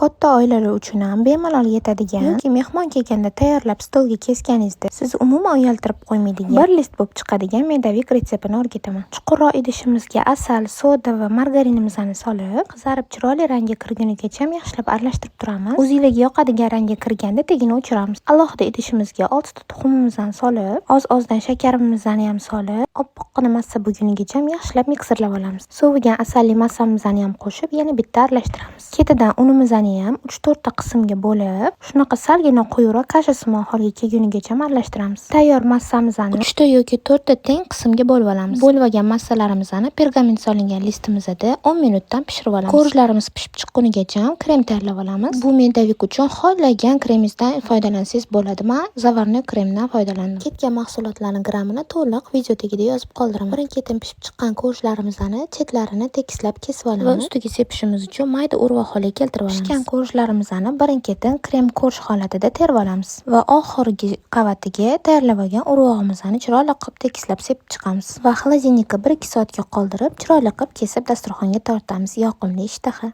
katta oilalar uchun ham bemalol yetadigan yoki mehmon kelganda tayyorlab stolga kesganingizda sizni umuman uyaltirib qo'ymaydigan bir list bo'lib chiqadigan medavik retseptini o'rgataman. Chuqurroq idishimizga asal, soda va margarinimizni solib, qizarib chiroyli rangga kirgunigacha yaxshilab aralashtirib turamiz. O'zingizga yoqadigan rangga kirganda tagini o'chiramiz. Alohida idishimizga 6 ta tuxumimizni solib, oz-ozdan shakarimizni ham solib, oppoqqina massa bo'lgunigacha yaxshilab miksirlab olamiz. Sovigan asalli massamizni ham qo'shib, yana bitta aralashtiramiz. Ketidan unimizni ham 3-4 ta qismga bo'lib, shunaqa salgina quyuqroq kashasimon holga kelgunigacha aralashtiramiz. Tayyor massamizni 3 ta yoki 4 ta teng qismga bo'lib olamiz. Bo'lib olgan massalarimizni pergament solingan listimizda 10 minutdan pishirib olamiz. Ko'rishlarimiz pishib chiqqunigacha krem tayyorlab olamiz. Bu medavik uchun xohlagan kremingizdan foydalansangiz bo'ladi. Men zavarnoy kremdan foydalandim. Ketgan mahsulotlarning grammini to'liq video tagida yozib qoldiraman. Birin-ketin pishib chiqqan ko'rishlarimizni chetlarini tekislab kesib olamiz va ustiga sepishimiz uchun mayda urva holga keltirib olamiz. Pishgan ko'rishlarimizni birin-ketin krem ko'rish holatida terib olamiz va oxirgi qavatiga tayyorlab olgan urvog'imizni chiroyli qilib tekislab sepib chiqamiz va xolodilnikka 1-2 soatga qoldirib, chiroyli qilib kesib dasturxonga tortamiz. Yoqimli ishtaha.